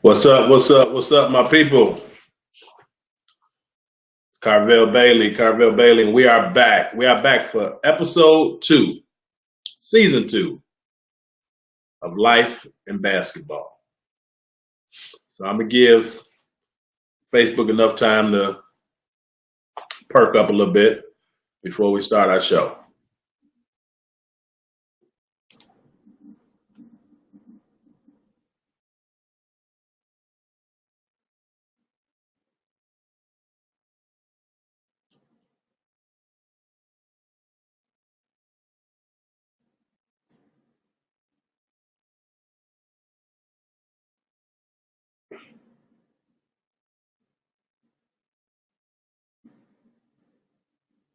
What's up? What's up? What's up, my people? Karvell Bailey, and we are back. We are back for episode 2, season 2 of Life in Basketball. So I'm gonna give Facebook enough time to perk up a little bit before we start our show.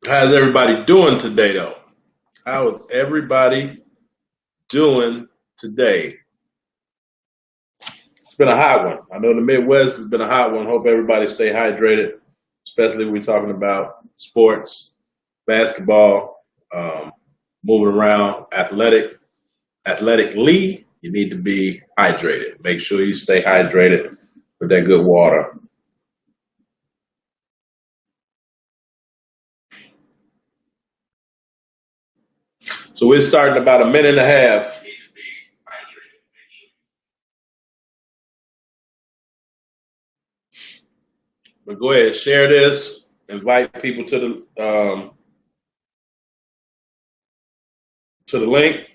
How's everybody doing today, though? How is everybody doing today? It's been a hot one. I know the Midwest has been a hot one. Hope everybody stay hydrated, especially when we're talking about sports, basketball, moving around, athletically. You need to be hydrated. Make sure you stay hydrated with that good water. So we're starting about a minute and a half. But go ahead, share this. Invite people to the link.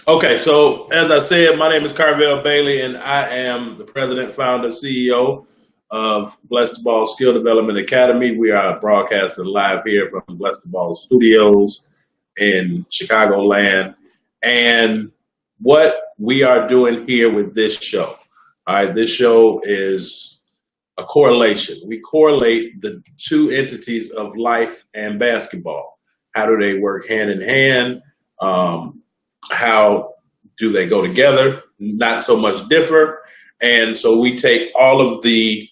Okay, so as I said, my name is Karvell Bailey, and I am the president, founder, CEO of Blessed Ball Skill Development Academy. We are broadcasting live here from Blessed Ball Studios in Chicagoland. And what we are doing here with this show, all right, this show is a correlation. We correlate the two entities of life and basketball. How do they work hand in hand? How do they go together? Not so much differ. And so we take all of the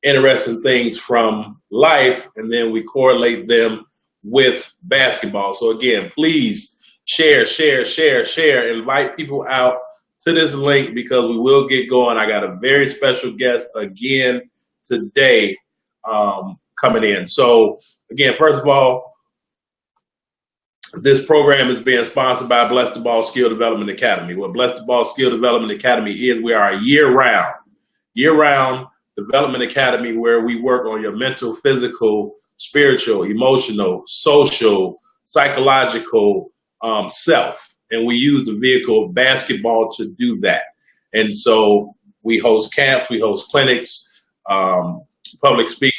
interesting things from life and then we correlate them with basketball. So again, please share. Invite people out to this link because we will get going. I got a very special guest again today coming in. So again, first of all, this program is being sponsored by Blessed Ball Skill Development Academy. What Blessed Ball Skill Development Academy is, we are a year-round development academy where we work on your mental, physical, spiritual, emotional, social, psychological self. And we use the vehicle of basketball to do that. And so we host camps, we host clinics, public speaking,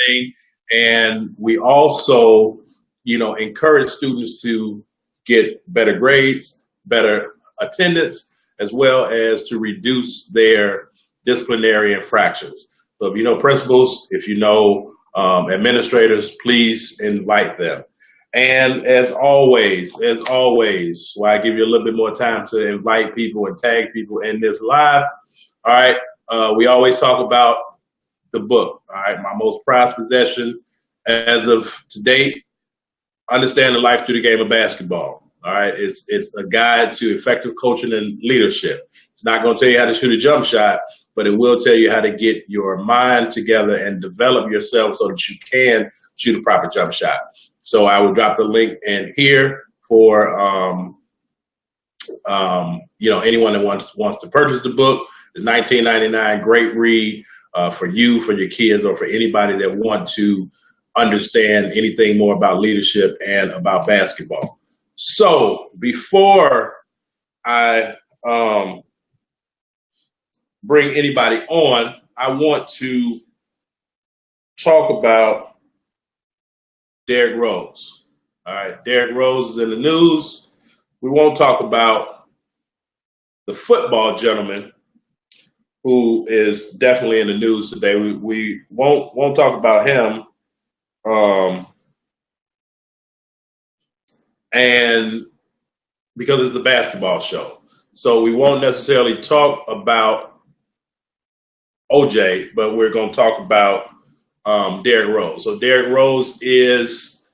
everything. And we also encourage students to get better grades, better attendance, as well as to reduce their disciplinary infractions. So if you know principals, if you know administrators, please invite them. And as always, while I give you a little bit more time to invite people and tag people in this live, all right, we always talk about the book, all right, my most prized possession as of to date, Understanding Life Through the Game of Basketball. All right, it's a guide to effective coaching and leadership. It's not going to tell you how to shoot a jump shot, but it will tell you how to get your mind together and develop yourself so that you can shoot a proper jump shot. So I will drop the link in here for anyone that wants to purchase the book. It's $19.99. Great read for you, for your kids, or for anybody that want to understand anything more about leadership and about basketball. So before I bring anybody on, I want to talk about Derrick Rose. All right, Derrick Rose is in the news. We won't talk about the football gentleman who is definitely in the news today. We won't talk about him, and because it's a basketball show, so we won't necessarily talk about OJ, but we're going to talk about Derrick Rose. So Derrick Rose is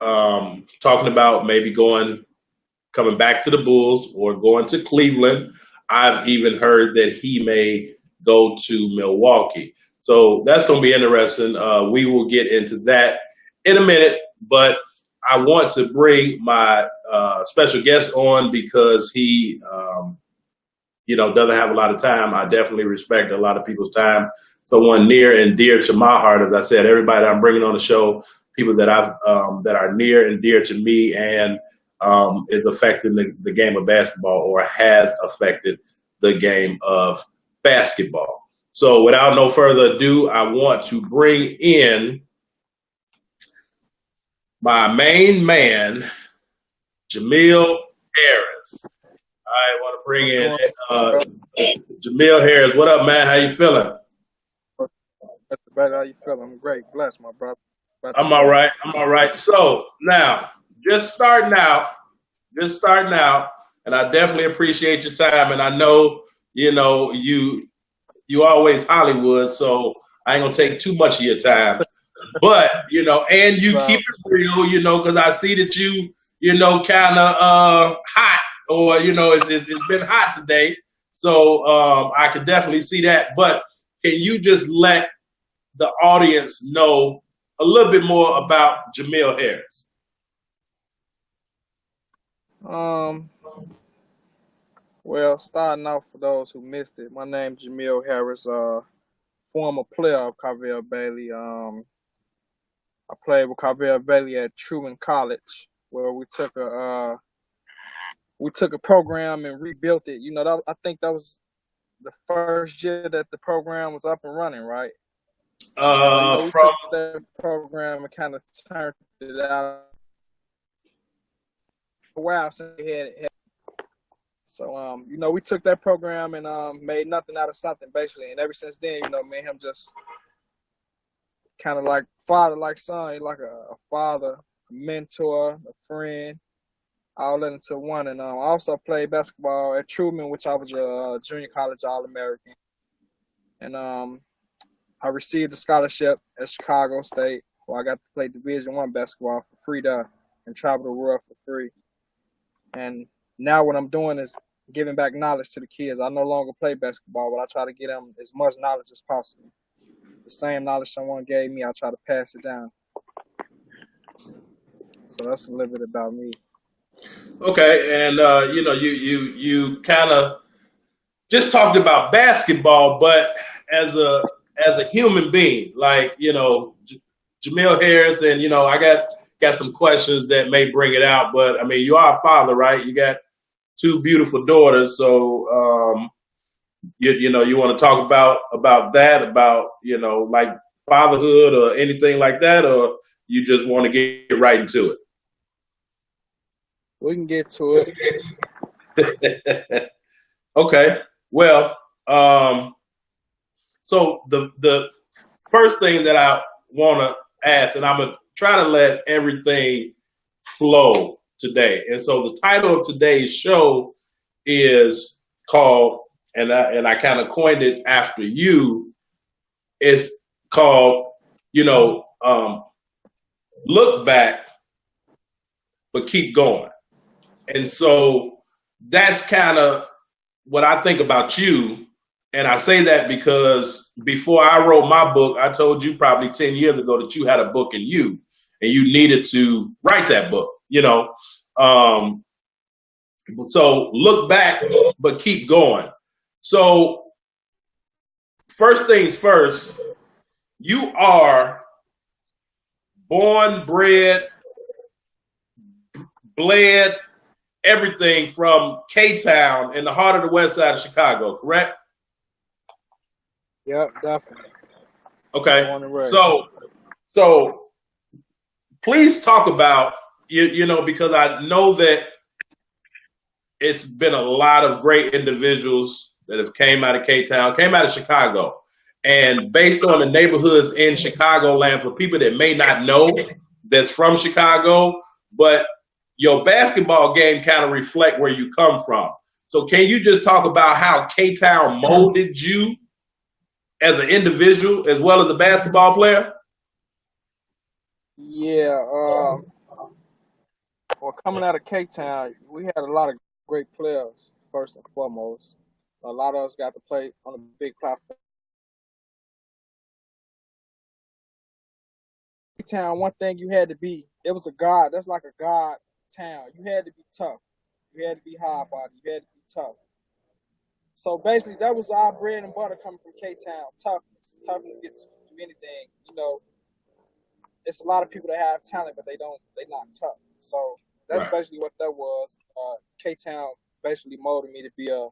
talking about maybe coming back to the Bulls or going to Cleveland. I've even heard that he may go to Milwaukee. So that's going to be interesting. We will get into that in a minute, but I want to bring my special guest on because he, doesn't have a lot of time. I definitely respect a lot of people's time. Someone near and dear to my heart, as I said, everybody I'm bringing on the show, people that that are near and dear to me and is affecting the game of basketball or has affected the game of basketball. So without no further ado, I want to bring in my main man, Jamill Harris. I want to bring in Jamill Harris. What up, man? How you feeling? That's about how you feel. I'm great. Bless my brother. I'm all right. I'm all right. So now, just starting out, and I definitely appreciate your time. And I know, you always Hollywood, so I ain't gonna take too much of your time. But and you keep it real, because I see that you, kind of hot, or it's been hot today. So I can definitely see that. But can you just let the audience know a little bit more about Jamill Harris? Well, starting off for those who missed it, my name's Jamill Harris, former player of Karvell Bailey. I played with Karvell Bailey at Truman College, where we took a program and rebuilt it. I think that was the first year that the program was up and running, right? We took that program and kind of turned it out a while since we had it. So, we took that program and made nothing out of something, basically. And ever since then, me and him just kind of like father, like son, like a father, a mentor, a friend, all into one. And I also played basketball at Truman, which I was a junior college All-American. And I received a scholarship at Chicago State, where I got to play Division I basketball for free there and travel the world for free. And now what I'm doing is giving back knowledge to the kids. I no longer play basketball, but I try to get them as much knowledge as possible. The same knowledge someone gave me, I try to pass it down. So that's a little bit about me. Okay, and you kind of just talked about basketball, but as a human being, like Jamill Harris, and I got some questions that may bring it out, but I mean, you are a father, right? You got 2 beautiful daughters, so you want to talk about that, about like fatherhood or anything like that, or you just want to get right into it? We can get to it. Okay. Well, so the first thing that I want to ask, and I'm gonna try to let everything flow today. And so the title of today's show is called, and I kind of coined it after you. It's called, look back, but keep going. And so that's kind of what I think about you. And I say that because before I wrote my book, I told you probably 10 years ago that you had a book in you and you needed to write that book, So look back, but keep going. So first things first, you are born, bred, bled, everything from K-Town in the heart of the west side of Chicago, correct? Yep, definitely. Okay. So please talk about, because I know that it's been a lot of great individuals that have came out of K-Town, came out of Chicago. And based on the neighborhoods in Chicagoland, for people that may not know that's from Chicago, but your basketball game kind of reflect where you come from. So can you just talk about how K-Town molded you as an individual as well as a basketball player? Yeah. Well, coming out of K-Town, we had a lot of great players, first and foremost. A lot of us got to play on a big platform. K-Town, one thing you had to be, it was a god. That's like a god town. You had to be tough. You had to be hard body. You had to be tough. So basically, that was our bread and butter coming from K-Town. Toughness. Toughness gets you anything. You know, it's a lot of people that have talent, but they're not tough. So that's basically what that was. K-Town basically molded me to be a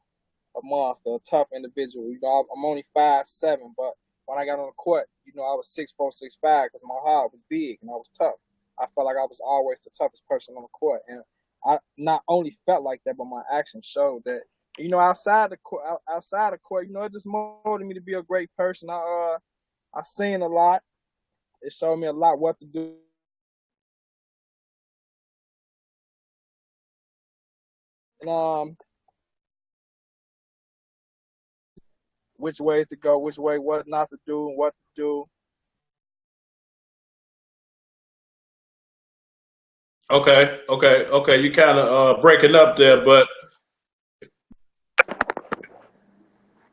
monster, a tough individual. You know, I'm only 5'7", but when I got on the court, you know, I was 6'4", 6'5", because my heart was big and I was tough. I felt like I was always the toughest person on the court, and I not only felt like that, but my actions showed that. You know, outside the court, you know, it just molded me to be a great person. I seen a lot. It showed me a lot what to do. And which ways to go, which way, what not to do, and what to do. Okay. You kind of breaking up there, but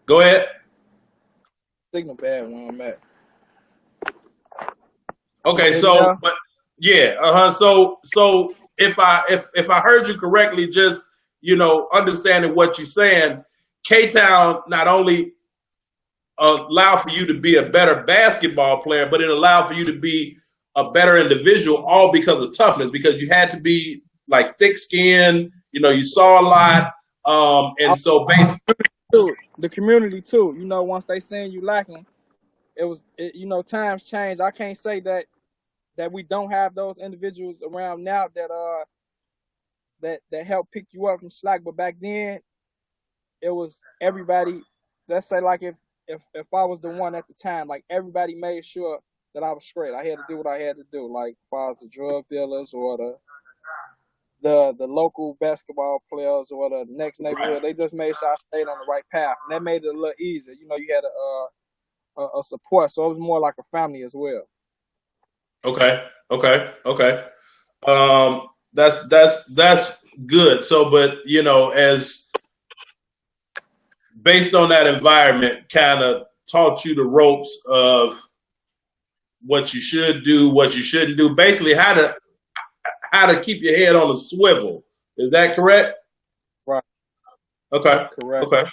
go ahead. Signal bad when I'm at. Okay, so but yeah, So if I heard you correctly, just understanding what you're saying, K-Town not only allowed for you to be a better basketball player, but it allowed for you to be a better individual, all because of toughness. Because you had to be like thick-skinned, you saw a lot, and so basically, the community too. You know, once they seen you lacking, you know, times change. I can't say that we don't have those individuals around now that help pick you up from slack. But back then, it was everybody. Let's say like if I was the one at the time, like everybody made sure that I was straight. I had to do what I had to do. Like if I was the drug dealers or the local basketball players or the next neighborhood, they just made sure I stayed on the right path, and that made it a little easier. You know, you had a support, so it was more like a family as well. Okay. That's good. So, but as based on that environment, kind of taught you the ropes of what you should do, what you shouldn't do. Basically, how to keep your head on a swivel. Is that correct? Right. Okay. Correct.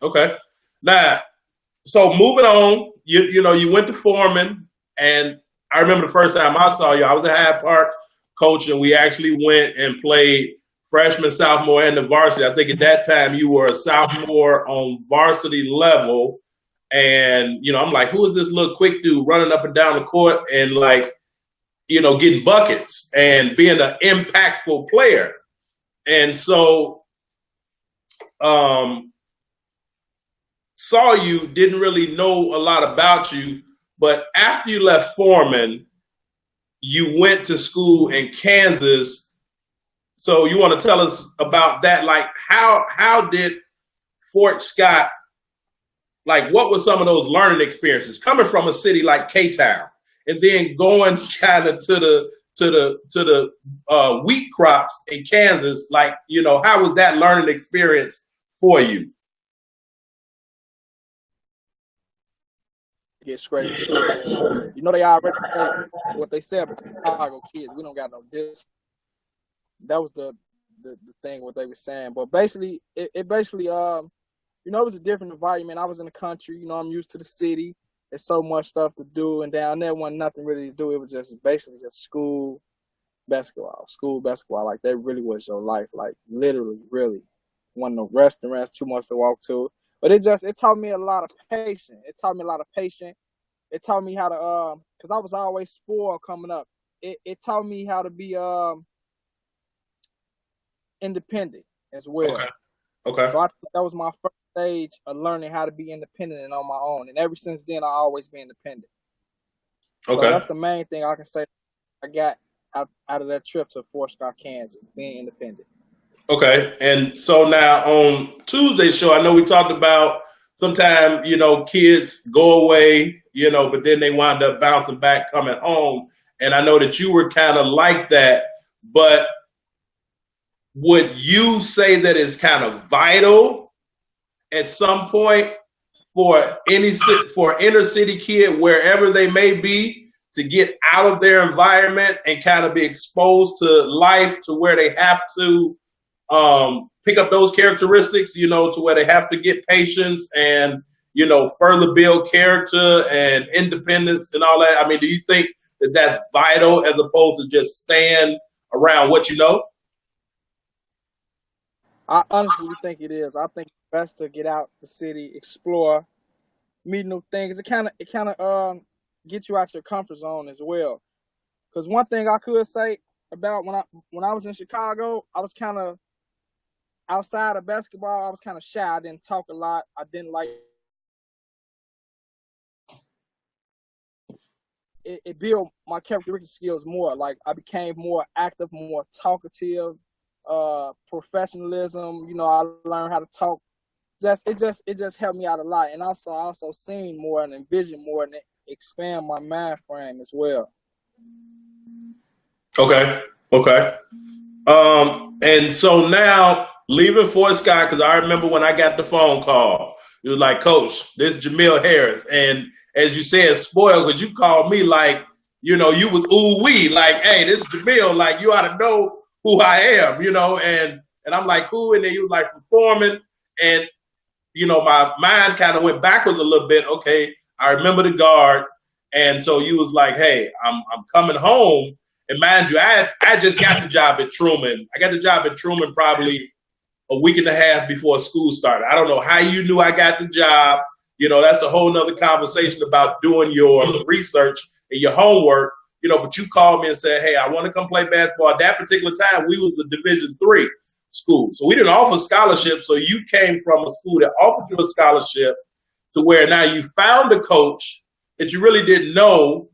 Okay. Now, so moving on, you went to Foreman, and I remember the first time I saw you, I was at Hyde Park coaching. We actually went and played freshman, sophomore, and the varsity. I think at that time you were a sophomore on varsity level, and I'm like, who is this little quick dude running up and down the court and like, getting buckets and being an impactful player? And so, saw you, didn't really know a lot about you, but after you left Foreman, you went to school in Kansas. So you want to tell us about that? Like how did Fort Scott, like what were some of those learning experiences coming from a city like K-Town and then going kind of to the wheat crops in Kansas? Like, how was that learning experience for you? Get straight to it. You know, they already know what they said about Chicago kids. We don't got no this. That was the thing what they were saying. But basically, it basically you know, it was a different environment. I was in the country. You know, I'm used to the city. There's so much stuff to do, and down there wasn't nothing really to do. It was just basically just school basketball. Like that really was your life. Like literally, really. Wasn't no restaurants too much to walk to. But it taught me a lot of patience. It taught me how to because I was always spoiled coming up. It taught me how to be independent. as well. Okay. Okay. So I think that was my first stage of learning how to be independent and on my own. And ever since then, I always been independent. So Okay. that's the main thing I can say I got out of that trip to Fort Scott, Kansas, being independent. Okay. And so now on Tuesday's show, I know we talked about sometimes, kids go away, but then they wind up bouncing back, coming home. And I know that you were kind of like that, but would you say that it's kind of vital at some point for inner city kid, wherever they may be, to get out of their environment and kind of be exposed to life to where they have to pick up those characteristics, to where they have to get patience and, further build character and independence and all that? I mean, do you think that that's vital as opposed to just staying around what you know? I honestly think it is. I think it's best to get out the city, explore, meet new things. It kind of get you out your comfort zone as well. Because one thing I could say about when I was in Chicago, I was kind of outside of basketball. I was kind of shy. I didn't talk a lot. I didn't like it. Built my characteristic skills more. Like I became more active, more talkative. Professionalism. I learned how to talk. It just helped me out a lot, and also I also seen more and envision more and expand my mind frame as well. Okay. And so now leaving Fort Scott, because I remember when I got the phone call, it was like, Coach, this is Jamill Harris. And as you said, spoiled, because you called me like, you was ooh-wee, like, hey, this is Jamill, like, you ought to know who I am, and I'm like, who? And then you was like, from Foreman. And, my mind kind of went backwards a little bit. Okay, I remember the guard. And so you was like, hey, I'm coming home. And mind you, I just got the job at Truman. I got the job at Truman probably a week and a half before school started. I don't know how you knew I got the job. That's a whole nother conversation about doing your research and your homework. But you called me and said, hey, I want to come play basketball. At that particular time, we was a Division III school. So we didn't offer scholarships. So you came from a school that offered you a scholarship to where now you found a coach that you really didn't know,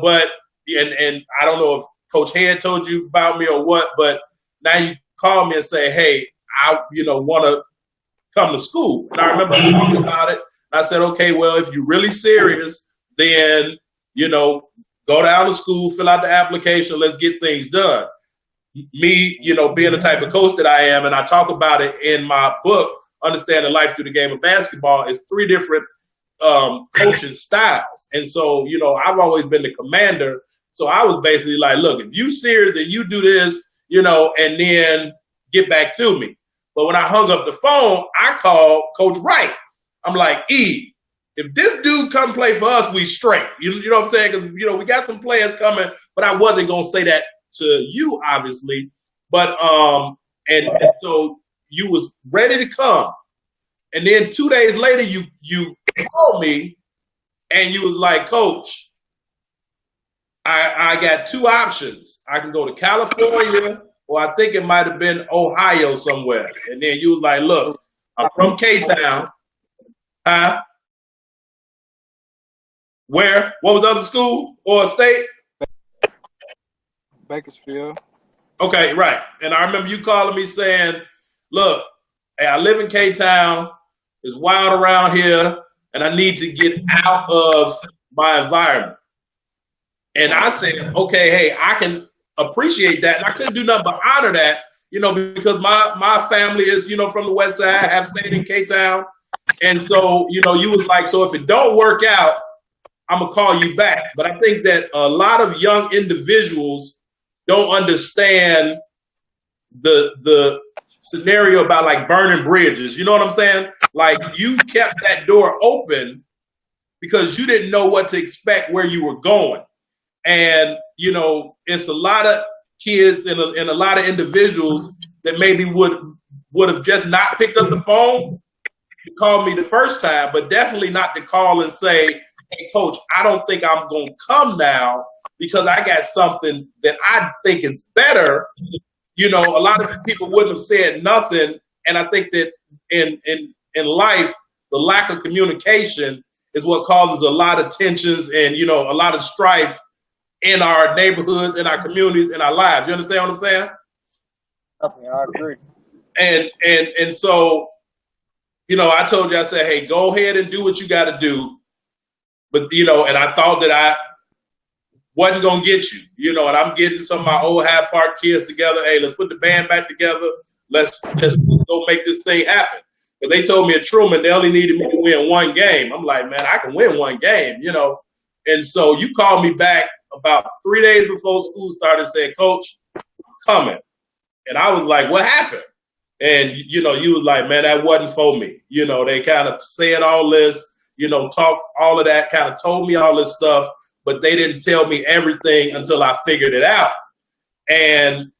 but and I don't know if Coach Head told you about me or what, but now you call me and say, hey, I want to come to school. And I remember talking about it. And I said, okay, well, if you're really serious, then, go down to school, fill out the application, let's get things done. Me, being the type of coach that I am, and I talk about it in my book, Understanding Life Through the Game of Basketball, is 3 different coaching styles. And so, I've always been the commander. So I was basically like, look, if you serious and you do this, and then get back to me. But when I hung up the phone, I called Coach Wright. I'm like, if this dude come play for us, we straight. You know what I'm saying? Because, we got some players coming, but I wasn't going to say that to you, obviously. But, and so you was ready to come. And then 2 days later, you called me and you was like, Coach, I got 2 options. I can go to California, or I think it might have been Ohio somewhere. And then you was like, look, I'm from K-Town. Huh? Where? What was the other school or state? Bakersfield. Okay, right. And I remember you calling me saying, look, hey, I live in K-Town. It's wild around here, and I need to get out of my environment. And I said, okay, hey, I can appreciate that. And I couldn't do nothing but honor that, because my family is, from the West Side, have stayed in K-Town. And so, you was like, so if it don't work out, I'm going to call you back. But I think that a lot of young individuals don't understand the scenario about like burning bridges. You know what I'm saying? Like you kept that door open because you didn't know what to expect where you were going. And, it's a lot of kids and a lot of individuals that maybe would have just not picked up the phone to call me the first time, but definitely not to call and say, hey, Coach, I don't think I'm going to come now because I got something that I think is better you know, a lot of people wouldn't have said nothing. And I think that in life, the lack of communication is what causes a lot of tensions and, you know, a lot of strife in our neighborhoods, in our communities, in our lives. You understand what I'm saying? I agree. And so, you know, I told you, I said, hey, go ahead and do what you got to do. But, you know, and I thought that I wasn't going to get you, you know, and I'm getting some of my old Hyde Park kids together. Hey, let's put the band back together. Let's just go make this thing happen. But they told me at Truman, they only needed me to win one game. I'm like, man, I can win one game, you know. And so you called me back about 3 days before school started and said, Coach, I'm coming. And I was like, what happened? And, you know, you was like, man, that wasn't for me. You know, they kind of said all this, you know, talk all of that, kind of told me all this stuff, but they didn't tell me everything until I figured it out. And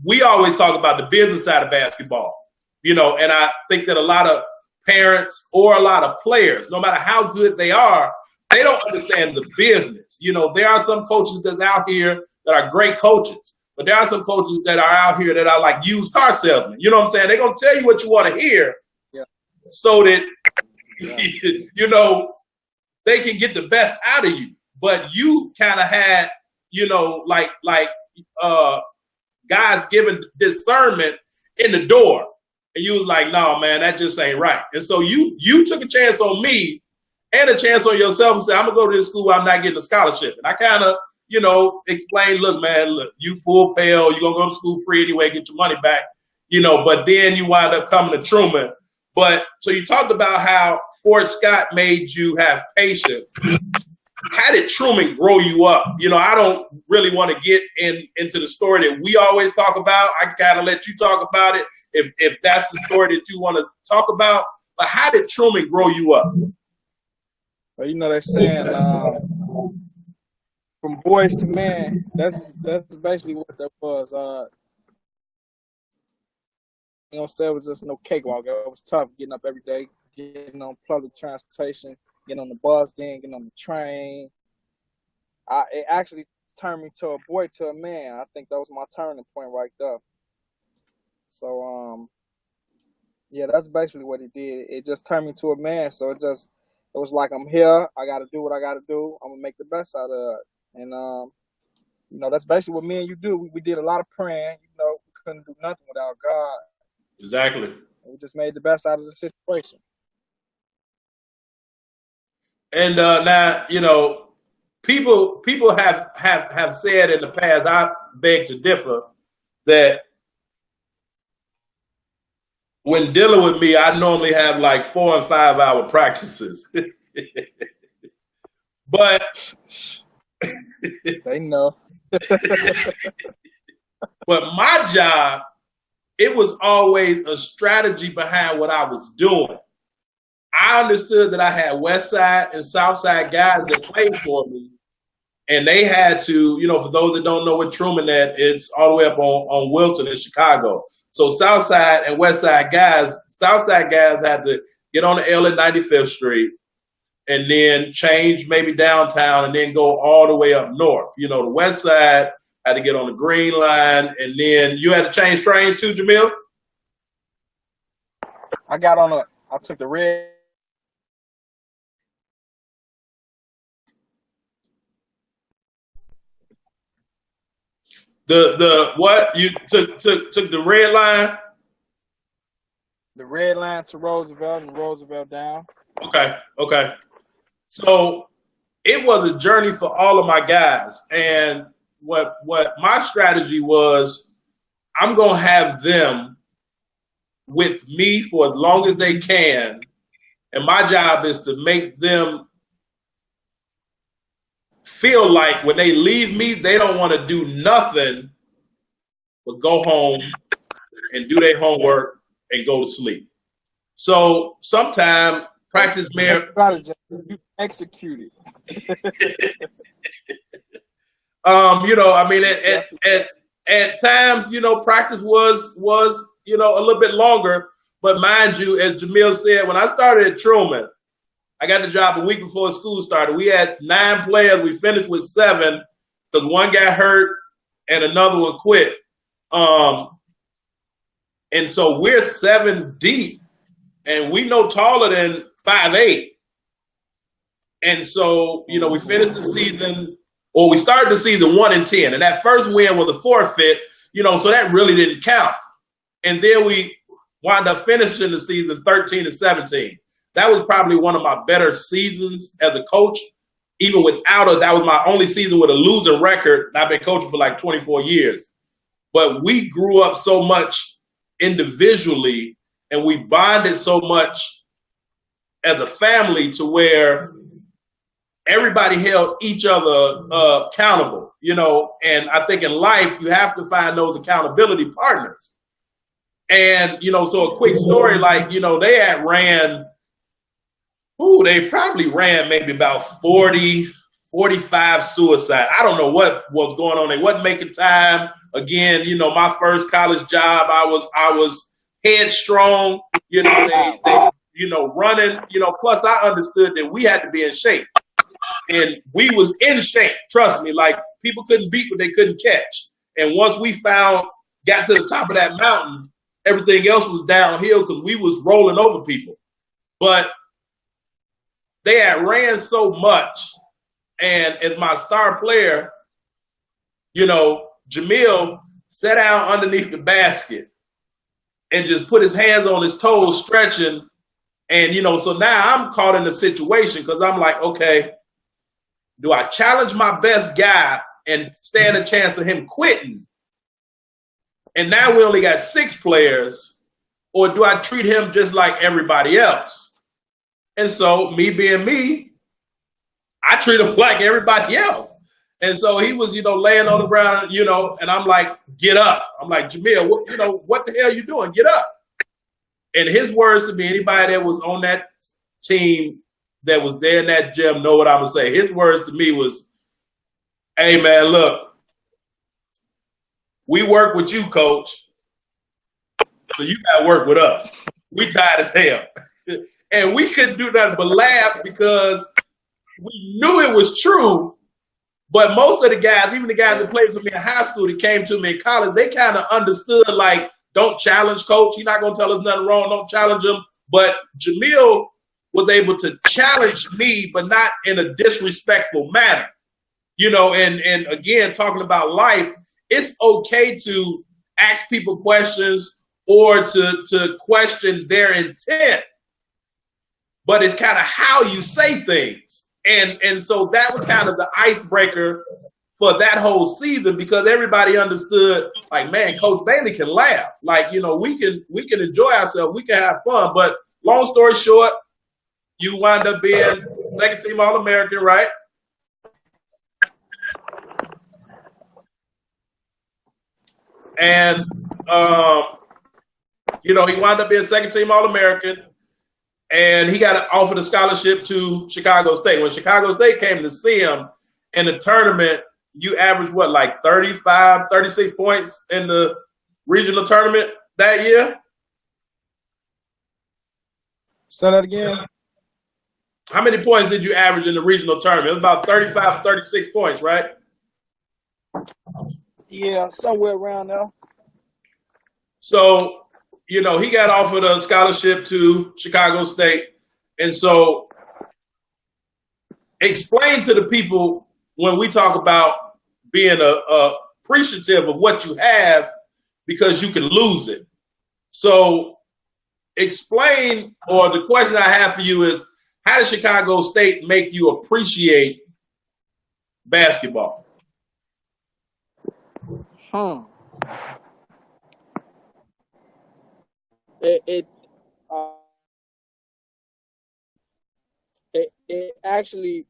we always talk about the business side of basketball, you know, and I think that a lot of parents or a lot of players, no matter how good they are, they don't understand the business. You know, there are some coaches that's out here that are great coaches, but there are some coaches that are out here that are like used car salesmen. You know what I'm saying? They're going to tell you what you want to hear so that, you know, they can get the best out of you. But you kind of had, you know, like guys giving discernment in the door. And you was like, no, man, that just ain't right. And so you took a chance on me and a chance on yourself and said, I'm going to go to this school, I'm not getting a scholarship. And I kind of, you know, explained, look, man, look, you full pale, you're going to go to school free anyway, get your money back, you know, but then you wind up coming to Truman. But so you talked about how Fort Scott made you have patience. How did Truman grow you up? You know, I don't really want to get into the story that we always talk about. I can kind of let you talk about it if that's the story that you want to talk about. But how did Truman grow you up? Well, you know, they're saying from boys to men. That's basically what that was. You know, so it was just no cakewalk. It was tough getting up every day, getting on public transportation, getting on the bus, then getting on the train. It actually turned me to a boy to a man. I think that was my turning point right there. So, yeah, that's basically what it did. It just turned me to a man. So it was like, I'm here. I got to do what I got to do. I'm going to make the best out of it. And, you know, that's basically what me and you do. We did a lot of praying. You know, we couldn't do nothing without God. Exactly. We just made the best out of the situation. And now, you know, people have said in the past, I beg to differ, that when dealing with me, I normally have like 4 and 5 hour practices. But they know. But my job, it was always a strategy behind what I was doing. I understood that I had West Side and South Side guys that played for me, and they had to, you know, for those that don't know what Truman at, it's all the way up on Wilson in Chicago. So South Side and West Side guys had to get on the L at 95th Street and then change maybe downtown and then go all the way up north. You know, the West Side had to get on the Green Line, and then you had to change trains too, Jamill? I took the red. The what? You took the red line? The red line to Roosevelt and Roosevelt down. Okay. So it was a journey for all of my guys. And what my strategy was, I'm going to have them with me for as long as they can. And my job is to make them feel like when they leave me, they don't want to do nothing but go home and do their homework and go to sleep. So sometimes practice may execute it. You know, I mean, at times, you know, practice was you know, a little bit longer. But mind you, as Jamill said, when I started at Truman, I got the job a week before school started. We had 9 players. We finished with 7 because one got hurt and another one quit. And so we're 7 deep, and we no taller than 5'8". And so, we finished the season, or we started the season 1-10, and that first win was a forfeit, so that really didn't count. And then we wound up finishing the season 13-17. That was probably one of my better seasons as a coach. Even that was my only season with a losing record, and I've been coaching for like 24 years. But we grew up so much individually, and we bonded so much as a family to where everybody held each other accountable, and I think in life you have to find those accountability partners. And, so a quick story, like, they probably ran maybe about 40, 45 suicides. I don't know what was going on. They wasn't making time. Again, my first college job, I was headstrong, they running, plus I understood that we had to be in shape. And we was in shape, trust me, like people couldn't beat what they couldn't catch. And once we got to the top of that mountain, everything else was downhill because we was rolling over people. But they had ran so much. And as my star player, Jamill sat down underneath the basket and just put his hands on his toes, stretching. And, so now I'm caught in a situation because I'm like, okay, do I challenge my best guy and stand a chance of him quitting? And now we only got 6 players, or do I treat him just like everybody else? And so me being me, I treat him like everybody else. And so he was, laying on the ground, and I'm like, get up. I'm like, Jamill, what the hell you doing? Get up. And his words to me, anybody that was on that team that was there in that gym know what I'm going to say. His words to me was, hey, man, look, we work with you, coach, so you got to work with us. We tired as hell. And we couldn't do nothing but laugh because we knew it was true. But most of the guys, even the guys that played for me in high school that came to me in college, they kind of understood, like, don't challenge coach. He's not going to tell us nothing wrong. Don't challenge him. But Jamill was able to challenge me, but not in a disrespectful manner. And again, talking about life, it's okay to ask people questions or to question their intent, but it's kind of how you say things. And so that was kind of the icebreaker for that whole season, because everybody understood, like, man, Coach Bailey can laugh. Like, we can enjoy ourselves. We can have fun. But long story short, you wind up being second team All-American, right? And, he wound up being second team All-American, and he got offered a scholarship to Chicago State. When Chicago State came to see him in the tournament, you averaged what, like 35, 36 points in the regional tournament that year? Say that again. How many points did you average in the regional tournament? It was about 35, 36 points, right? Yeah, somewhere around there. So, he got offered a scholarship to Chicago State. And so explain to the people when we talk about being appreciative of what you have, because you can lose it. So explain, or the question I have for you is, how does Chicago State make you appreciate basketball? It actually,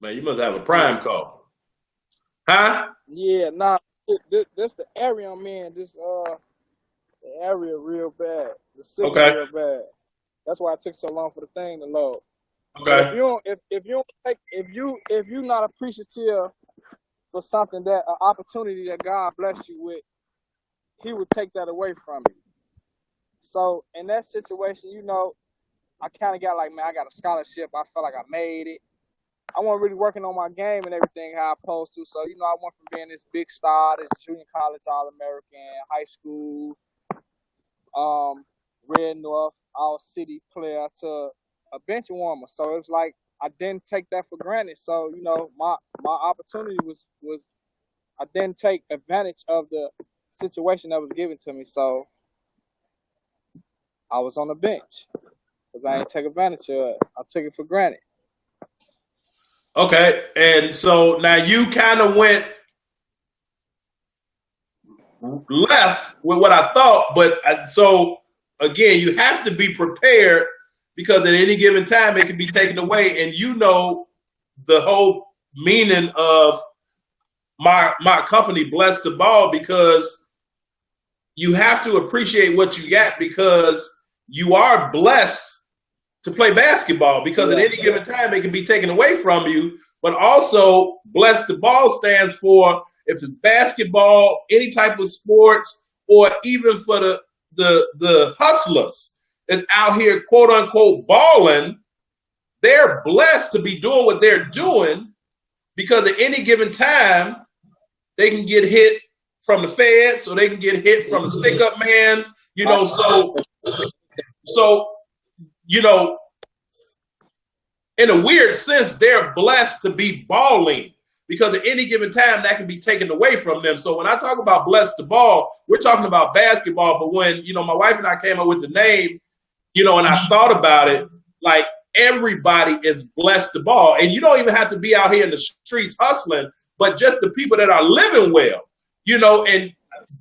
man, you must have a prime call. Huh? Yeah, this the area I'm in. The area real bad. The signal real bad. That's why it took so long for the thing to load. Okay. If you're not appreciative for something, that an opportunity that God bless you with, He would take that away from you. So in that situation, I kind of got like, man, I got a scholarship. I felt like I made it. I wasn't really working on my game and everything how I supposed to. So, I went from being this big star, this junior college All-American, high school, Red North, All-City player to a bench warmer. So it was like I didn't take that for granted. So, my opportunity was I didn't take advantage of the situation that was given to me. So I was on the bench because I didn't take advantage of it. I took it for granted. Okay, and so now you kind of went left with what I thought, but so again, you have to be prepared because at any given time it can be taken away, and the whole meaning of my company, Bless the Ball, because you have to appreciate what you got because you are blessed to play basketball because at any given time it can be taken away from you. But also, Bless the Ball stands for if it's basketball, any type of sports, or even for the hustlers that's out here, quote unquote, balling. They're blessed to be doing what they're doing because at any given time they can get hit from the feds or they can get hit from the stick up man. So in a weird sense, they're blessed to be balling because at any given time that can be taken away from them. So when I talk about Bless the Ball, we're talking about basketball. But when, my wife and I came up with the name, and I thought about it, like everybody is blessed to ball. And you don't even have to be out here in the streets hustling, but just the people that are living well, and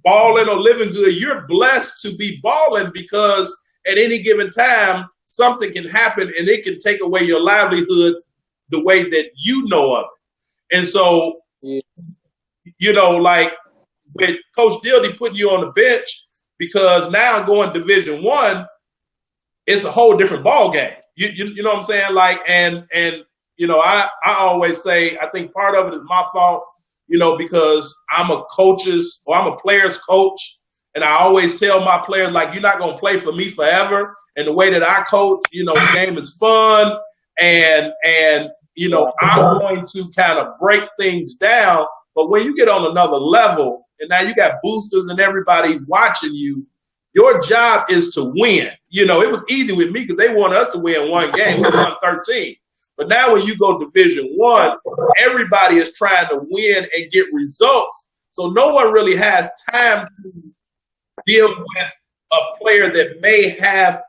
balling or living good, you're blessed to be balling because at any given time, something can happen and it can take away your livelihood the way that you know of it. And so, like with Coach Dildy putting you on the bench, because now going Division I, it's a whole different ball game. You know what I'm saying? Like, and I always say, I think part of it is my fault, because I'm a player's coach. And I always tell my players, like, you're not going to play for me forever. And the way that I coach, the game is fun. And I'm going to kind of break things down. But when you get on another level, and now you got boosters and everybody watching you, your job is to win. It was easy with me because they wanted us to win one game. We won 13. But now when you go Division I, everybody is trying to win and get results. So no one really has time to deal with a player that may have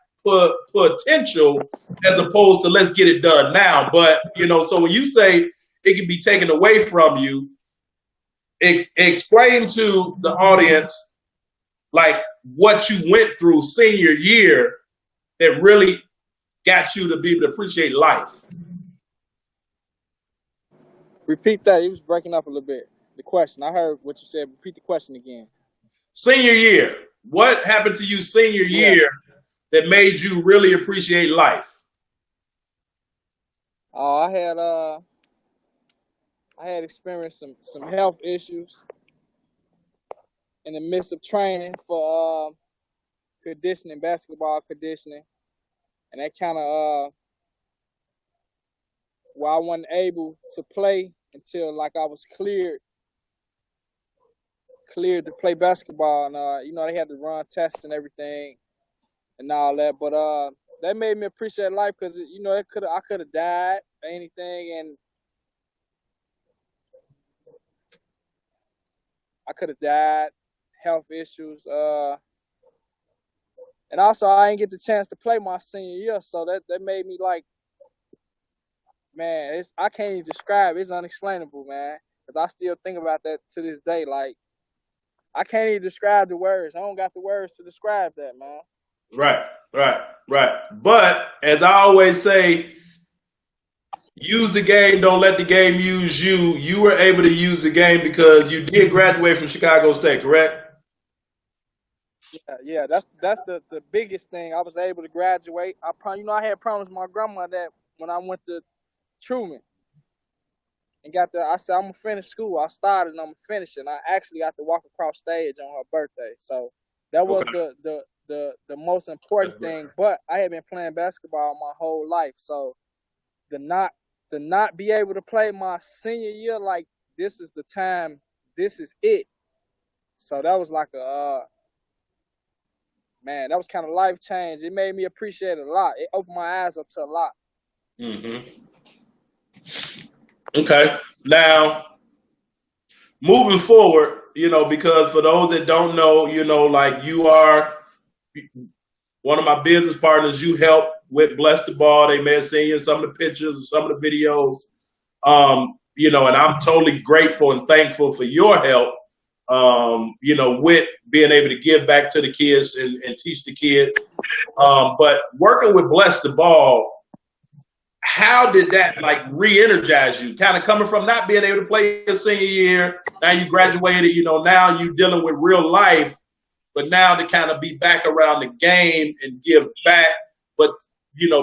potential as opposed to let's get it done now. But, so when you say it can be taken away from you, explain to the audience, like, what you went through senior year that really got you to be able to appreciate life. Repeat that. He was breaking up a little bit. The question. I heard what you said. Repeat the question again. Senior year. What happened to you senior year that made you really appreciate life? I had experienced some health issues in the midst of training for conditioning, basketball conditioning, and that kind of where I wasn't able to play until like I was cleared to play basketball, and they had to run tests and everything and all that, but that made me appreciate life because I could have died or anything, and I could have died, health issues, and also I didn't get the chance to play my senior year, so that made me like, man, I can't even describe it. It's unexplainable, man, because I still think about that to this day. Like, I can't even describe the words. I don't got the words to describe that, man. Right. But as I always say, use the game, don't let the game use you. You were able to use the game because you did graduate from Chicago State, correct? Yeah. That's the biggest thing. I was able to graduate. I had promised my grandma that when I went to Truman and got there, I said I'm gonna finish school. I started and I'm gonna finish it. And I actually got to walk across stage on her birthday. So that was the most important thing. But I had been playing basketball my whole life, so to not be able to play my senior year, like this is the time, this is it. So that was like man, that was kind of life change. It made me appreciate it a lot. It opened my eyes up to a lot. Mm-hmm. Okay. Now, moving forward, because for those that don't know, like you are one of my business partners. You help with Bless the Ball. They may have seen you in some of the pictures and some of the videos. And I'm totally grateful and thankful for your help, with being able to give back to the kids and teach the kids. But working with Bless the Ball, how did that like re-energize you? Kind of coming from not being able to play your senior year, now you graduated, now you're dealing with real life, but now to kind of be back around the game and give back, but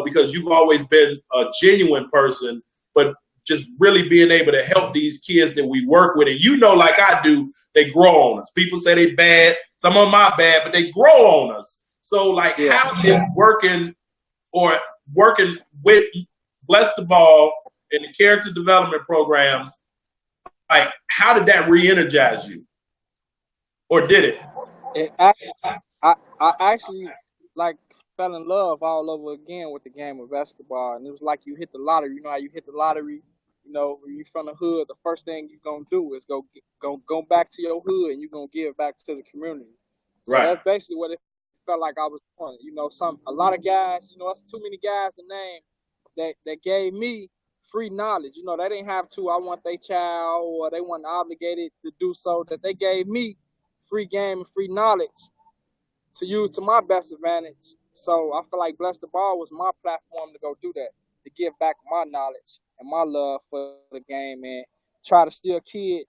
because you've always been a genuine person, but just really being able to help these kids that we work with, and like I do, they grow on us. People say they bad, some of them are bad, but they grow on us. So like, how did working with Bless the Ball and the character development programs, like how did that re-energize you, or did it? I actually like fell in love all over again with the game of basketball, and it was like you hit the lottery. You know how you hit the lottery? When you from the hood, the first thing you're gonna do is go back to your hood, and you're gonna give back to the community. So that's basically what it felt like I was doing. A lot of guys, it's too many guys to name that gave me free knowledge. They didn't have to. I want their child, or they weren't obligated to do so. That they gave me free game and free knowledge to use to my best advantage. So I feel like Bless the Ball was my platform to go do that, to give back my knowledge and my love for the game and try to steer a kid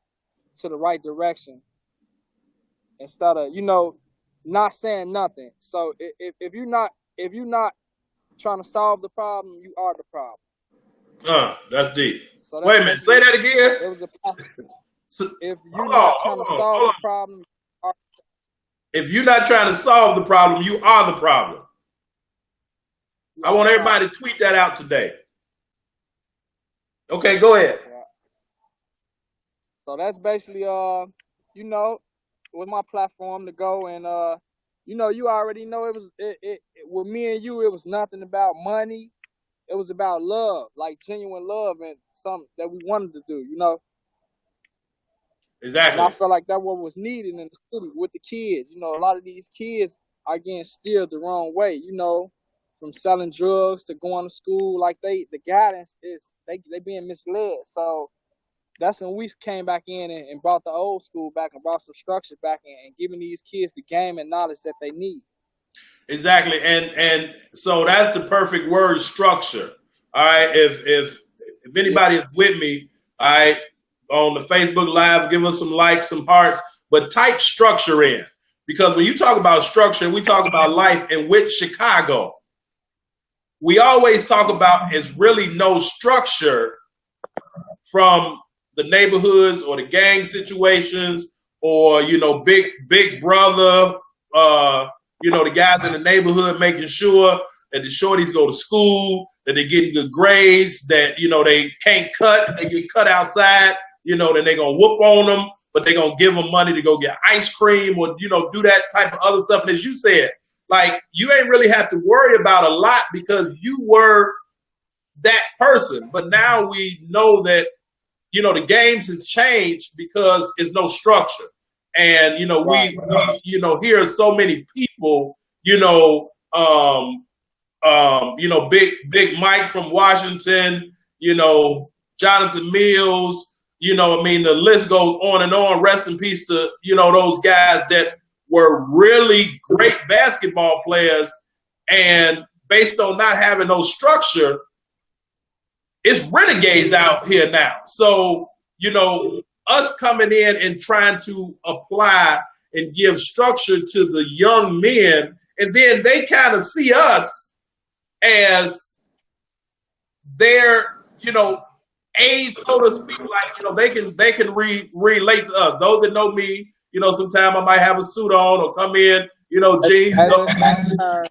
to the right direction instead of, not saying nothing. So if you're not trying to solve the problem, you are the problem. That's deep. So wait a minute, say that again. It was if you're not trying to solve the problem, if you're not trying to solve the problem, you are the problem. I want everybody to tweet that out today. Okay, go ahead. So that's basically with my platform to go, and you already know it with me and you, it was nothing about money. It was about love, like genuine love, and something that we wanted to do, Exactly. And I felt like that what was needed in the city with the kids. A lot of these kids are getting steered the wrong way, from selling drugs to going to school. Like the guidance is they being misled. So that's when we came back in and brought the old school back and brought some structure back in and giving these kids the game and knowledge that they need. Exactly. And so that's the perfect word, structure. All right. If anybody is with me, all right, on the Facebook Live, give us some likes, some hearts, but type structure in. Because when you talk about structure, we talk about life. And with Chicago, we always talk about is really no structure from the neighborhoods or the gang situations or, big brother, the guys in the neighborhood making sure that the shorties go to school, that they're getting good grades, that, they can't cut, they get cut outside, then they're going to whoop on them, but they're going to give them money to go get ice cream or, do that type of other stuff. And as you said, like, you ain't really have to worry about a lot because you were that person. But now we know that, the games has changed because it's no structure. And, we hear so many people, Big Mike from Washington, Jonathan Mills, the list goes on and on. Rest in peace to, those guys that were really great basketball players. And based on not having no structure, it's renegades out here now. So, us coming in and trying to apply and give structure to the young men, and then they kind of see us as their, age, so to speak, like, they can relate to us. Those that know me, sometimes I might have a suit on or come in, jeans. As in street terms,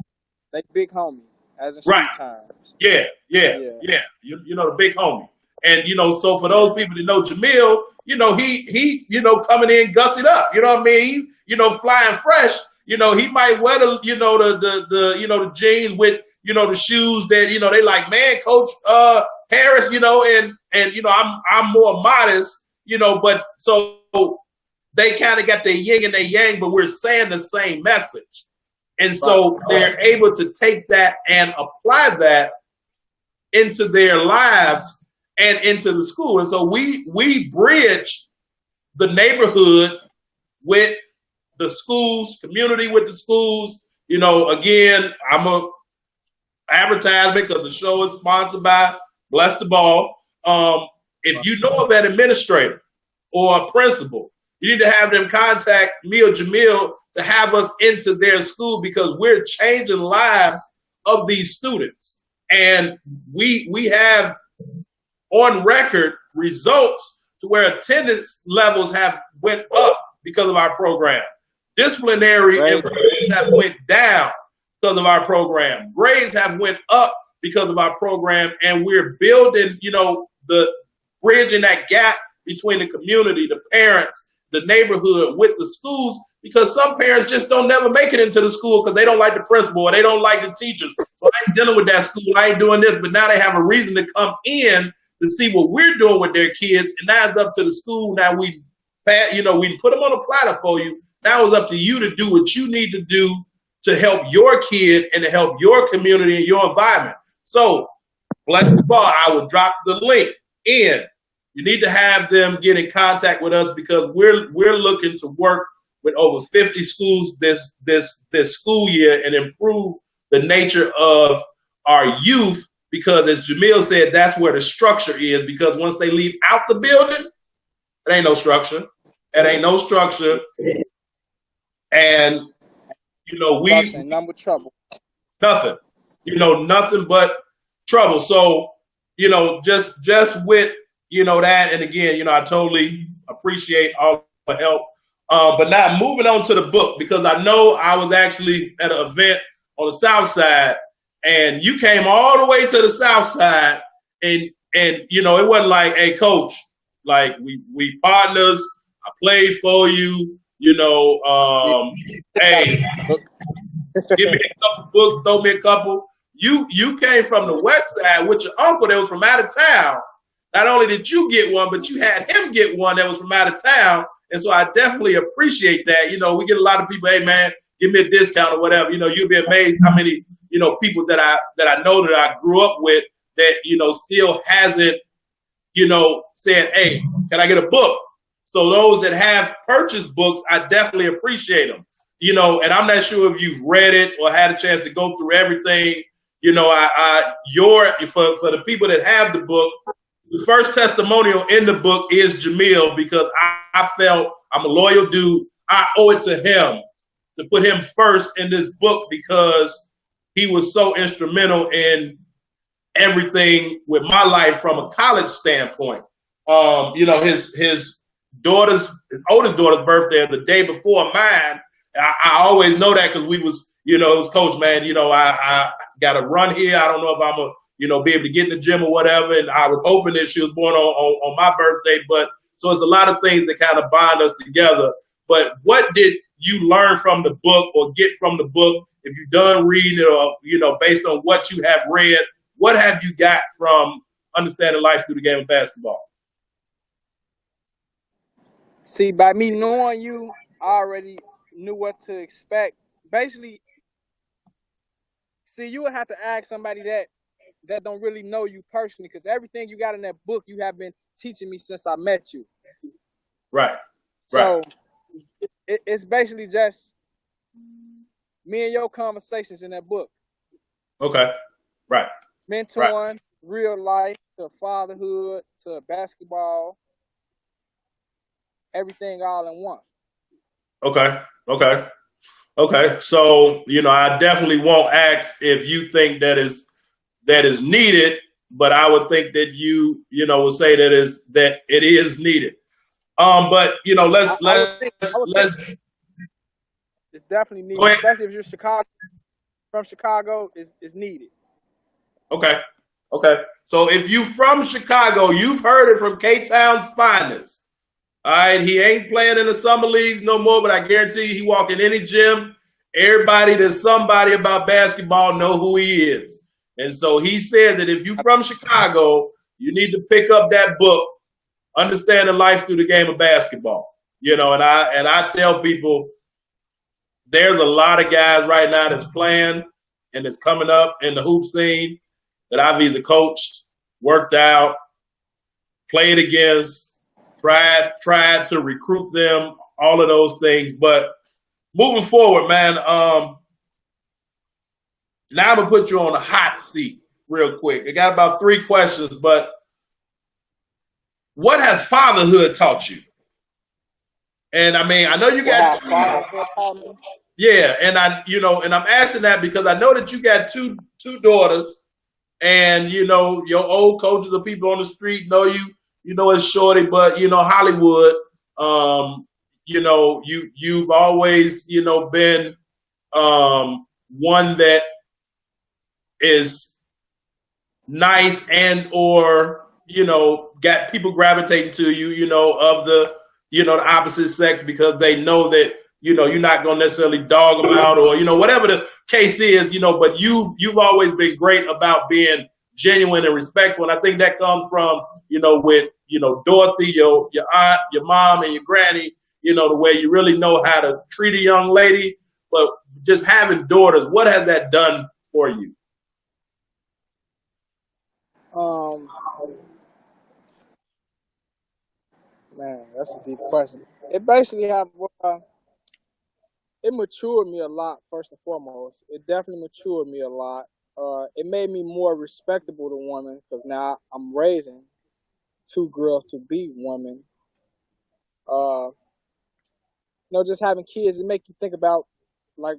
they big homie. As in Right. street terms. Yeah. The big homie. And, so for those people that know Jamill, he coming in gussied up. You know what I mean? He, flying fresh. He might wear the the jeans with, the shoes that, they like, man, Coach Harris, and I'm more modest, but so they kind of got their yin and their yang, but we're saying the same message. And so they're able to take that and apply that into their lives and into the school. And so we bridge the neighborhood with the schools, community with the schools. Again, I'm a advertisement because the show is sponsored by Bless the Ball. If you know of an administrator or a principal, you need to have them contact me or Jamill to have us into their school, because we're changing lives of these students. And we have on record results to where attendance levels have went up because of our program. Disciplinary infractions have went down because of our program. Grades have went up because of our program, and we're building, the bridging that gap between the community, the parents, the neighborhood with the schools, because some parents just don't never make it into the school because they don't like the principal or they don't like the teachers. So I ain't dealing with that school. I ain't doing this, but now they have a reason to come in to see what we're doing with their kids, and now it's up to the school. Now we put them on a platter for you. Now it's up to you to do what you need to do to help your kid and to help your community and your environment. So, Bless the Ball, I will drop the link in. You need to have them get in contact with us, because we're looking to work with over 50 schools this school year and improve the nature of our youth, because as Jamill said, that's where the structure is, because once they leave out the building, there ain't no structure. It ain't no structure. And, number trouble. Nothing. Nothing but trouble. So, just with, that. And again, I totally appreciate all the help. But now moving on to the book, because I know I was actually at an event on the South Side, and you came all the way to the South Side, and it wasn't like, hey, coach, like we partners, I played for you, hey, give me a couple books, throw me a couple. You came from the West Side with your uncle that was from out of town. Not only did you get one, but you had him get one that was from out of town. And so I definitely appreciate that. We get a lot of people, hey man, give me a discount or whatever. You'll be amazed how many, people that I know that I grew up with that, still hasn't, said, hey, can I get a book? So those that have purchased books, I definitely appreciate them. And I'm not sure if you've read it or had a chance to go through everything. For the people that have the book, the first testimonial in the book is Jamill, because I felt, I'm a loyal dude. I owe it to him to put him first in this book, because he was so instrumental in everything with my life from a college standpoint. His oldest daughter's birthday is the day before mine. I always know that because we was, it was, coach, man, I got to run here. I don't know if I'm going to, be able to get in the gym or whatever. And I was hoping that she was born on my birthday. But so it's a lot of things that kind of bind us together. But what did you learn from the book or get from the book? If you're done reading it, or, based on what you have read, what have you got from understanding life through the game of basketball? See, by me knowing you, I already knew what to expect. Basically, see, you would have to ask somebody that don't really know you personally, because everything you got in that book, you have been teaching me since I met you. Right. So it's basically just me and your conversations in that book. Okay. Right. Mentoring, real life, to fatherhood, to basketball, everything all in one. Okay. So, I definitely won't ask if you think that is needed, but I would think that you would say that it is needed. But let's I would think it's definitely go needed, ahead. especially if you're from Chicago. Is needed. Okay. So if you from Chicago, you've heard it from K-Town's finest. All right, he ain't playing in the summer leagues no more, but I guarantee you he walk in any gym. Everybody that's somebody about basketball know who he is. And so he said that if you from Chicago, you need to pick up that book, Understanding Life Through the Game of Basketball. And I tell people there's a lot of guys right now that's playing and that's coming up in the hoop scene that I've either coached, worked out, played against, tried to recruit them, all of those things. But moving forward, man, now I'm going to put you on the hot seat real quick. I got about 3 questions, but what has fatherhood taught you? And I mean, I know you got and I'm asking that because I know that you got two daughters, and your old coaches, the people on the street know you. It's Shorty, but Hollywood. You've always been one that is nice and or got people gravitating to you. Of the the opposite sex, because they know that you're not going to necessarily dog them out or whatever the case is. But you've always been great about being genuine and respectful, and I think that comes from with Dorothy, your aunt, your mom, and your granny. The way you really know how to treat a young lady. But just having daughters, what has that done for you? Man, that's a deep question. It basically it matured me a lot. First and foremost, it definitely matured me a lot. It made me more respectable to women because now I'm raising 2 girls to be women. Just having kids, it make you think about like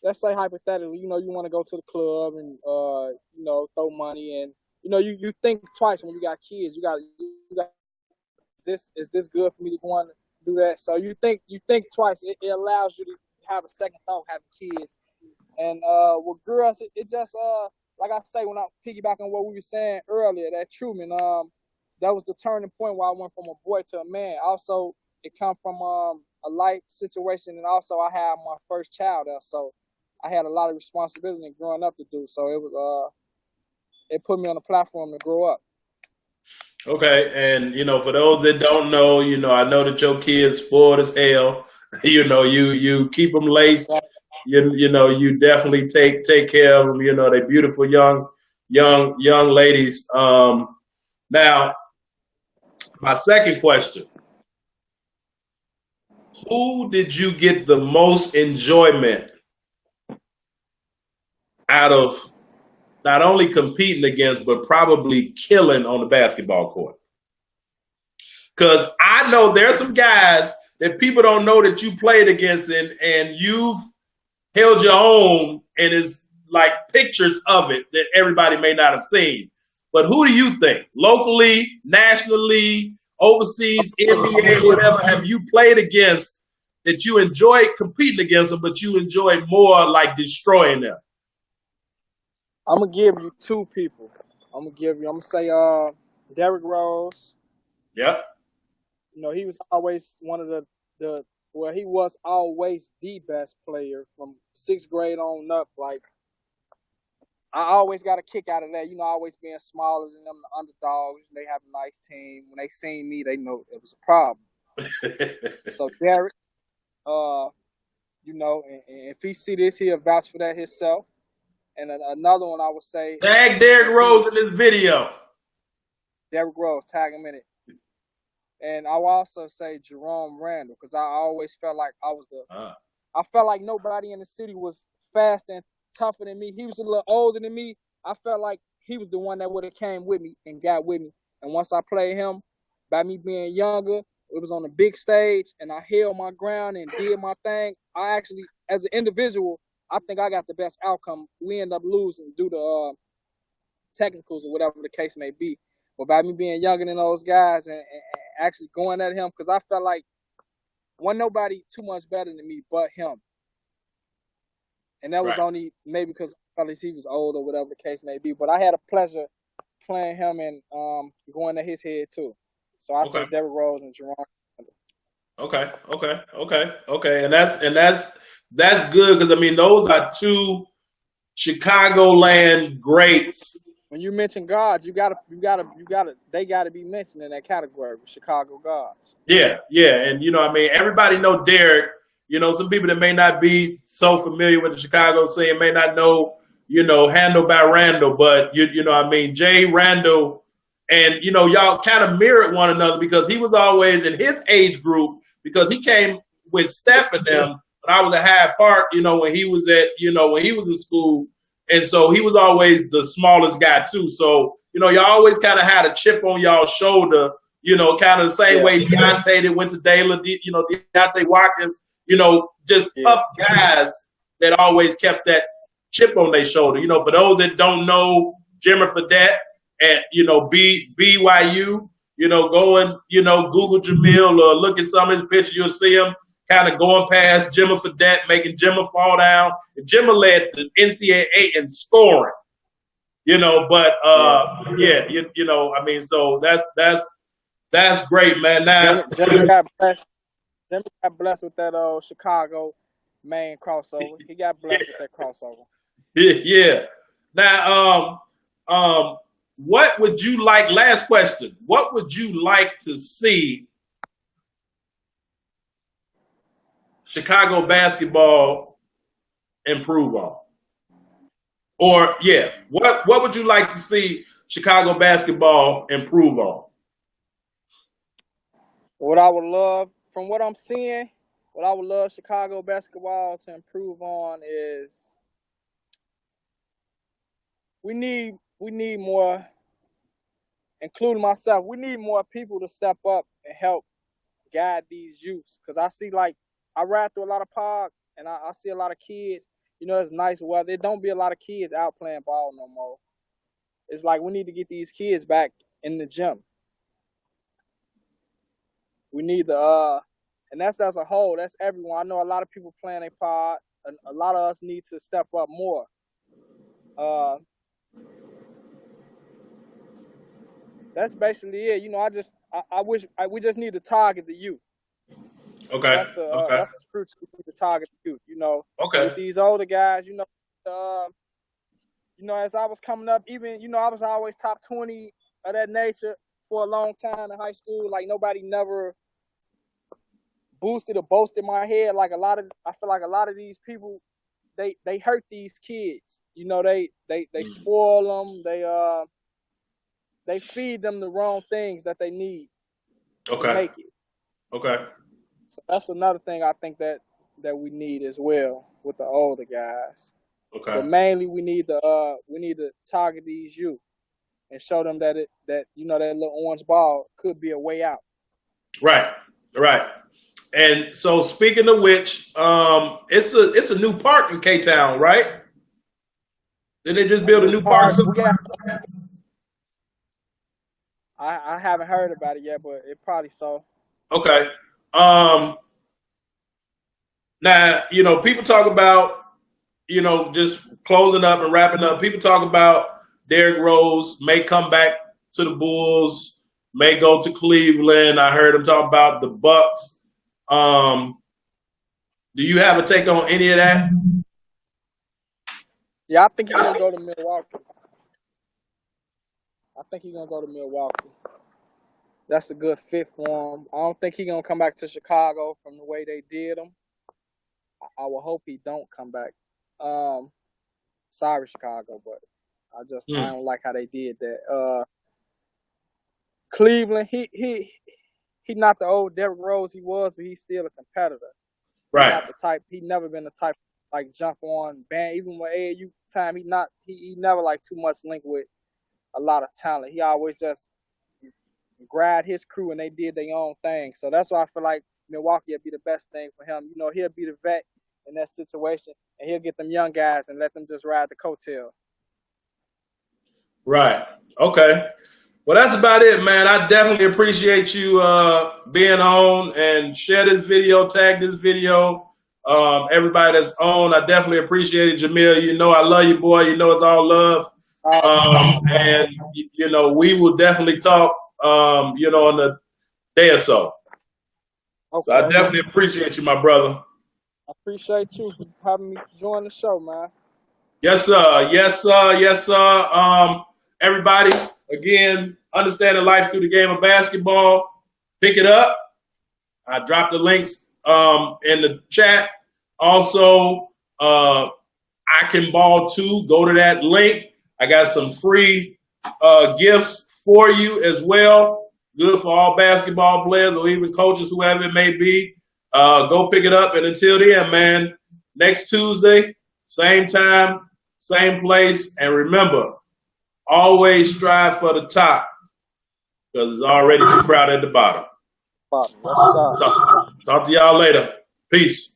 let's say hypothetically, you want to go to the club and throw money, and you think twice when you got kids. You got is this good for me to go on and do that? So you think twice. It allows you to have a second thought having kids. And with girls, it just like I say, when I piggyback on what we were saying earlier, that Truman, that was the turning point where I went from a boy to a man. Also, it come from a life situation, and also I had my first child there, so I had a lot of responsibility in growing up to do. So it put me on a platform to grow up. Okay, and for those that don't know, I know that your kids spoiled as hell. You keep them laced. You definitely take care of them. They're beautiful young ladies. Now, my second question: who did you get the most enjoyment out of? Not only competing against, but probably killing on the basketball court. Because I know there's some guys that people don't know that you played against, and you've held your own, and it's like pictures of it that everybody may not have seen. But who do you think, locally, nationally, overseas, NBA, whatever, have you played against that you enjoyed competing against them, but you enjoyed more like destroying them? I'm gonna give you 2 people. I'm gonna say Derrick Rose. Yep. He was always one of he was always the best player from 6th grade on up. Like, I always got a kick out of that. Always being smaller than them, the underdogs. They have a nice team. When they seen me, they know it was a problem. So Derrick, and if he see this, he'll vouch for that himself. And another one I would say, tag Derrick Rose in this video. Derrick Rose, tag him in it. And I will also say Jerome Randall, because I always felt like I felt like nobody in the city was faster and tougher than me. He was a little older than me. I felt like he was the one that would have came with me and got with me. And once I played him, by me being younger, it was on a big stage, and I held my ground and did my thing. I actually, as an individual, I think I got the best outcome. We end up losing due to technicals or whatever the case may be. But by me being younger than those guys and actually going at him, because I felt like wasn't nobody too much better than me but him. And that was only maybe because he was old or whatever the case may be. But I had a pleasure playing him and going at his head too. So I said Derrick Rose and Jerome. Okay. And that's good because I mean those are two Chicagoland greats. When you mention guards, they gotta be mentioned in that category, Chicago guards. Yeah, and you know, I mean, everybody know Derrick. You know, some people that may not be so familiar with the Chicago scene may not know, you know, Handle by Randall, but you know, I mean, Jay Randall, and you know, y'all kind of mirrored one another because he was always in his age group because he came with Steph and them when I was at Hyde Park. You know, when he was in school. And so he was always the smallest guy too. So, you know, y'all always kind of had a chip on y'all's shoulder, you know, kind of the same way Deontay that went to Dayla, you know, Deontay Watkins, you know, just tough guys that always kept that chip on their shoulder. You know, for those that don't know Jimmer Fredette at, you know, BYU, you know, go and, you know, Google Jamill or look at some of his pictures, you'll see him kind of going past Jimmer Fredette, making Jimmer fall down. And Jimmer led the NCAA in scoring, you know. But you know, I mean, so that's great, man. Now Jimmy got blessed with that Chicago main crossover. He got blessed with that crossover. Yeah. Now, what would you like? Last question. What would you like to see Chicago basketball improve on? Or what would you like to see Chicago basketball improve on? What I would love, from what I'm seeing, what I would love Chicago basketball to improve on is we need more, including myself, we need more people to step up and help guide these youths. Because I see, like, I ride through a lot of parks, and I see a lot of kids. You know, it's nice weather. It don't be a lot of kids out playing ball no more. It's like we need to get these kids back in the gym. We need and that's as a whole. That's everyone. I know a lot of people playing a part. A lot of us need to step up more. That's basically it. You know, I wish we just need to target the youth. Okay. That's the fruits we need to target the youth. You know, with these older guys. You know, as I was coming up, even I was always top 20 of that nature for a long time in high school. Like nobody never boosted or boasted my head. Like I feel like a lot of these people, they hurt these kids. You know, they spoil them. They feed them the wrong things that they need to make it. Okay. So that's another thing I think that we need as well with the older guys. Okay. But mainly we need to target these youth and show them that that little orange ball could be a way out. Right. And so speaking of which, it's a new park in K-Town, right? Did they just build a new park? I haven't heard about it yet, but it probably so. Okay. Now, you know, people talk about, you know, just closing up and wrapping up. People talk about Derrick Rose may come back to the Bulls, may go to Cleveland. I heard him talk about the Bucks. Do you have a take on any of that? Yeah, I think he's gonna go to Milwaukee. That's a good fit for him. I don't think he's gonna come back to Chicago from the way they did him. I will hope he don't come back. Sorry, Chicago, but I don't like how they did that. Cleveland, he not the old Derrick Rose he was, but he's still a competitor. Right. He's not the type. He never been the type like jump on band. Even with AAU time, he never like too much linked with a lot of talent. He always just grabbed his crew and they did their own thing. So that's why I feel like Milwaukee would be the best thing for him. You know, he'll be the vet in that situation, and he'll get them young guys and let them just ride the coattail. Right. Okay. Well, that's about it, man. I definitely appreciate you being on and share this video, tag this video. Everybody that's on, I definitely appreciate it, Jamill. You know I love you, boy. You know it's all love. And, you know, we will definitely talk, you know, in a day or so. Okay. So I definitely appreciate you, my brother. I appreciate you for having me join the show, man. Yes, sir. Yes, sir. Yes, sir. Everybody, again, understanding life through the game of basketball. Pick it up. I dropped the links in the chat. Also, I Can Ball too. Go to that link. I got some free gifts for you as well. Good for all basketball players or even coaches, whoever it may be. Go pick it up. And until then, man, next Tuesday, same time, same place. And remember, always strive for the top because it's already too crowded at the bottom. Let's start. Talk to y'all later. Peace.